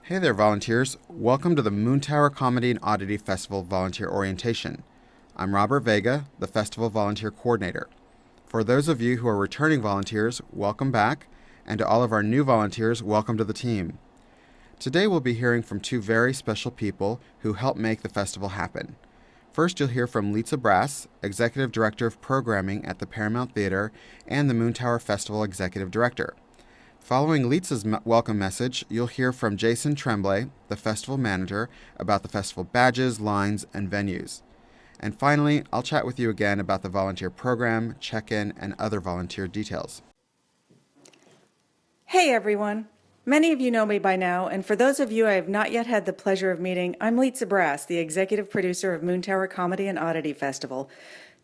Hey there, volunteers. Welcome to the Moontower Comedy and Oddity Festival Volunteer Orientation. I'm Robert Vega, the Festival Volunteer Coordinator. For those of you who are returning volunteers, welcome back, and to all of our new volunteers, welcome to the team. Today we'll be hearing from two very special people who help make the festival happen. First, you'll hear from Litsa Brass, Executive Director of Programming at the Paramount Theater and the Moontower Festival Executive Director. Following Litsa's welcome message, you'll hear from Jason Tremblay, the festival manager, about the festival badges, lines, and venues. And finally, I'll chat with you again about the volunteer program, check-in, and other volunteer details. Hey everyone! Many of you know me by now, and for those of you I have not yet had the pleasure of meeting, I'm Litsa Brass, the executive producer of Moontower Comedy and Oddity Festival.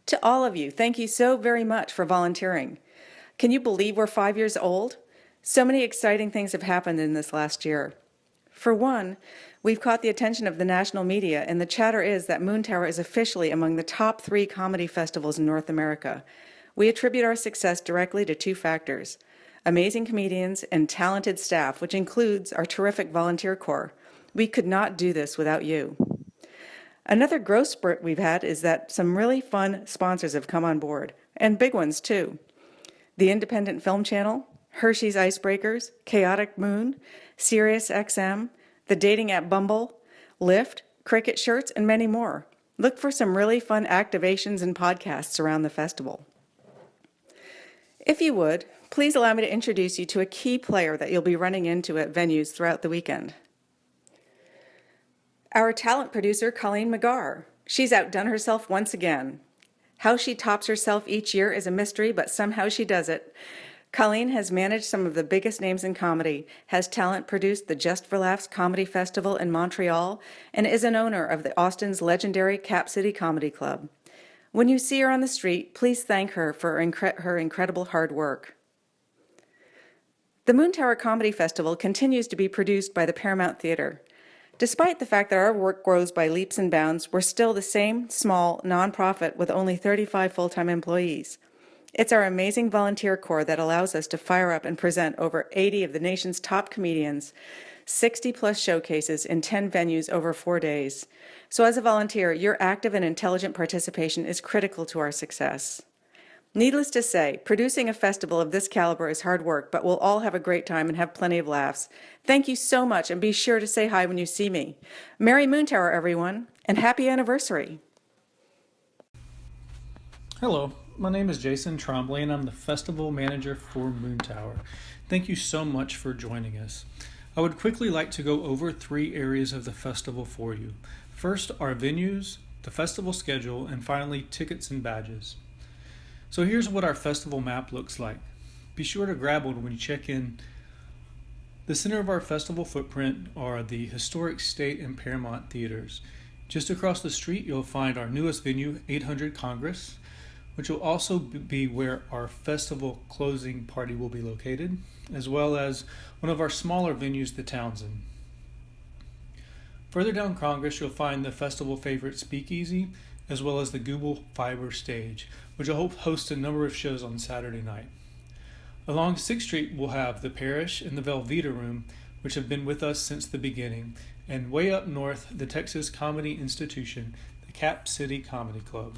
To all of you, thank you so very much for volunteering. Can you believe we're 5 years old? So many exciting things have happened in this last year. For one, we've caught the attention of the national media, and the chatter is that Moontower is officially among the top 3 comedy festivals in North America. We attribute our success directly to 2 factors: amazing comedians and talented staff, which includes our terrific volunteer corps. We could not do this without you. Another growth spurt we've had is that some really fun sponsors have come on board, and big ones too. The Independent Film Channel, Hershey's Icebreakers, Chaotic Moon, SiriusXM, the dating app Bumble, Lyft, Cricket Shirts, and many more. Look for some really fun activations and podcasts around the festival. If you would, please allow me to introduce you to a key player that you'll be running into at venues throughout the weekend. Our talent producer, Colleen McGarr. She's outdone herself once again. How she tops herself each year is a mystery, but somehow she does it. Colleen has managed some of the biggest names in comedy, has talent produced the Just for Laughs Comedy Festival in Montreal, and is an owner of the Austin's legendary Cap City Comedy Club. When you see her on the street, please thank her for her incredible hard work. The Moontower Comedy Festival continues to be produced by the Paramount Theater. Despite the fact that our work grows by leaps and bounds, we're still the same small nonprofit with only 35 full-time employees. It's our amazing volunteer corps that allows us to fire up and present over 80 of the nation's top comedians, 60-plus showcases in 10 venues over 4 days. So as a volunteer, your active and intelligent participation is critical to our success. Needless to say, producing a festival of this caliber is hard work, but we'll all have a great time and have plenty of laughs. Thank you so much, and be sure to say hi when you see me. Merry Moontower, everyone, and happy anniversary! Hello, my name is Jason Trombley and I'm the festival manager for Moontower. Thank you so much for joining us. I would quickly like to go over 3 areas of the festival for you. First, our venues, the festival schedule, and finally, tickets and badges. So here's what our festival map looks like. Be sure to grab one when you check in. The center of our festival footprint are the historic State and Paramount theaters. Just across the street, you'll find our newest venue, 800 Congress, which will also be where our festival closing party will be located, as well as one of our smaller venues, the Townsend. Further down Congress, you'll find the festival favorite Speakeasy, as well as the Google Fiber stage, which will host a number of shows on Saturday night. Along 6th Street, we'll have the Parish and the Velveeta Room, which have been with us since the beginning, and way up north, the Texas Comedy Institution, the Cap City Comedy Club.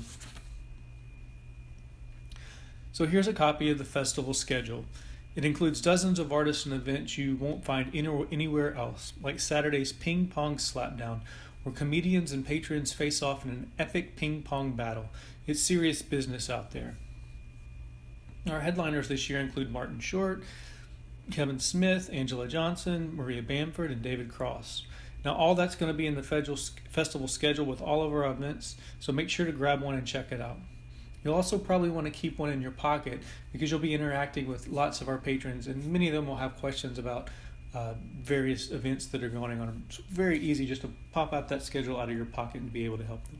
So here's a copy of the festival schedule. It includes dozens of artists and events you won't find anywhere else, like Saturday's Ping Pong Slapdown, where comedians and patrons face off in an epic ping pong battle. It's serious business out there. Our headliners this year include Martin Short, Kevin Smith, Angela Johnson, Maria Bamford, and David Cross. Now all that's going to be in the festival schedule with all of our events, so make sure to grab one and check it out. You'll also probably want to keep one in your pocket because you'll be interacting with lots of our patrons, and many of them will have questions about various events that are going on. It's very easy just to pop out that schedule out of your pocket and be able to help them.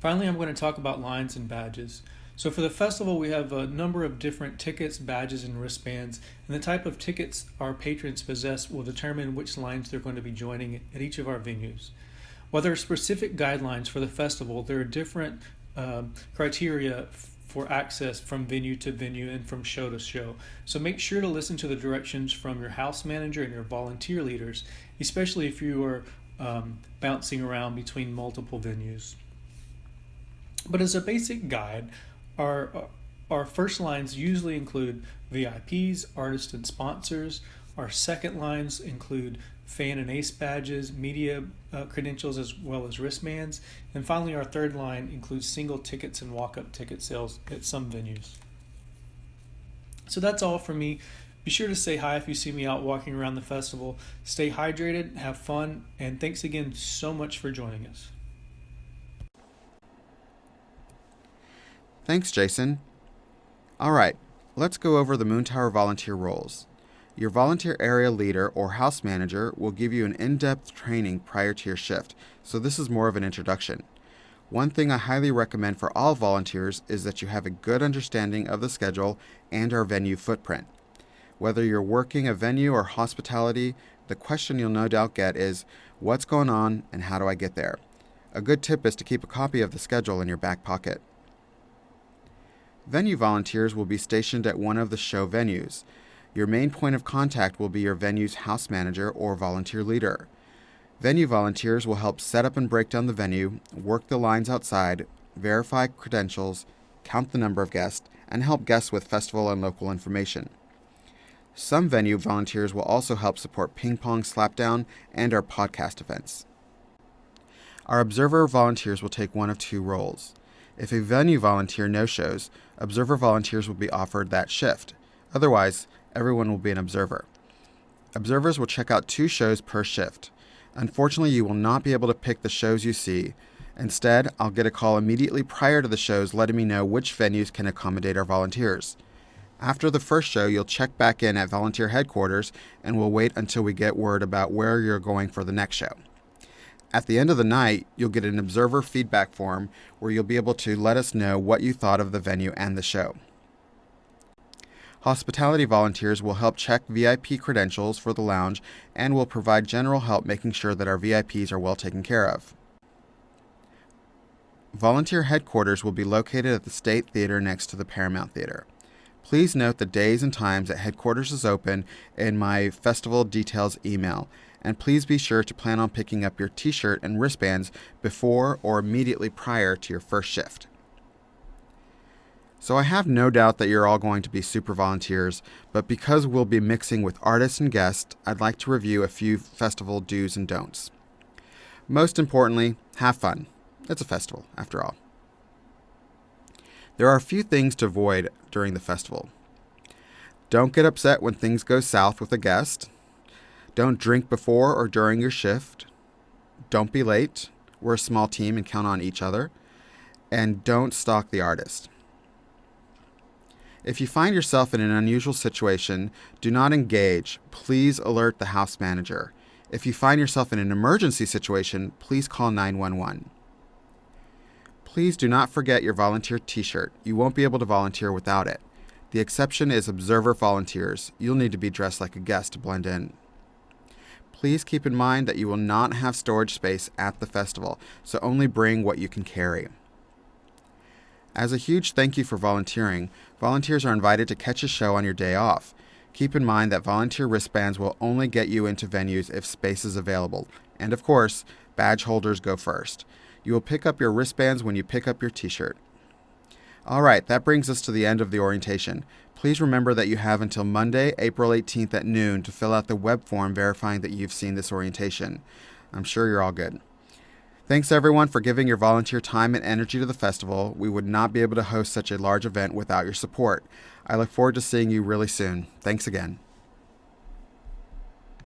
Finally, I'm going to talk about lines and badges. So for the festival, we have a number of different tickets, badges, and wristbands, and the type of tickets our patrons possess will determine which lines they're going to be joining at each of our venues. While there are specific guidelines for the festival, there are different criteria for access from venue to venue and from show to show. So make sure to listen to the directions from your house manager and your volunteer leaders, especially if you are bouncing around between multiple venues. But as a basic guide, our first lines usually include VIPs, artists, and sponsors. Our second lines include fan and ace badges, media credentials, as well as wristbands. And finally, our third line includes single tickets and walk-up ticket sales at some venues. So that's all for me. Be sure to say hi if you see me out walking around the festival. Stay hydrated, have fun, and thanks again so much for joining us. Thanks, Jason. All right, let's go over the Moontower volunteer roles. Your volunteer area leader or house manager will give you an in-depth training prior to your shift, so this is more of an introduction. One thing I highly recommend for all volunteers is that you have a good understanding of the schedule and our venue footprint. Whether you're working a venue or hospitality, the question you'll no doubt get is, what's going on and how do I get there? A good tip is to keep a copy of the schedule in your back pocket. Venue volunteers will be stationed at one of the show venues. Your main point of contact will be your venue's house manager or volunteer leader. Venue volunteers will help set up and break down the venue, work the lines outside, verify credentials, count the number of guests, and help guests with festival and local information. Some venue volunteers will also help support ping pong slapdown and our podcast events. Our observer volunteers will take one of two roles. If a venue volunteer no-shows, observer volunteers will be offered that shift. Otherwise, everyone will be an observer. Observers will check out 2 shows per shift. Unfortunately, you will not be able to pick the shows you see. Instead, I'll get a call immediately prior to the shows letting me know which venues can accommodate our volunteers. After the first show, you'll check back in at volunteer headquarters and we'll wait until we get word about where you're going for the next show. At the end of the night, you'll get an observer feedback form where you'll be able to let us know what you thought of the venue and the show. Hospitality volunteers will help check VIP credentials for the lounge and will provide general help making sure that our VIPs are well taken care of. Volunteer headquarters will be located at the State Theater next to the Paramount Theater. Please note the days and times that headquarters is open in my festival details email, and please be sure to plan on picking up your t-shirt and wristbands before or immediately prior to your first shift. So I have no doubt that you're all going to be super volunteers, but because we'll be mixing with artists and guests, I'd like to review a few festival do's and don'ts. Most importantly, have fun. It's a festival, after all. There are a few things to avoid during the festival. Don't get upset when things go south with a guest. Don't drink before or during your shift. Don't be late. We're a small team and count on each other. And don't stalk the artist. If you find yourself in an unusual situation, do not engage. Please alert the house manager. If you find yourself in an emergency situation, please call 911. Please do not forget your volunteer t-shirt. You won't be able to volunteer without it. The exception is observer volunteers. You'll need to be dressed like a guest to blend in. Please keep in mind that you will not have storage space at the festival, so only bring what you can carry. As a huge thank you for volunteering, volunteers are invited to catch a show on your day off. Keep in mind that volunteer wristbands will only get you into venues if space is available. And of course, badge holders go first. You will pick up your wristbands when you pick up your t-shirt. All right, that brings us to the end of the orientation. Please remember that you have until Monday, April 18th at noon to fill out the web form verifying that you've seen this orientation. I'm sure you're all good. Thanks everyone for giving your volunteer time and energy to the festival. We would not be able to host such a large event without your support. I look forward to seeing you really soon. Thanks again.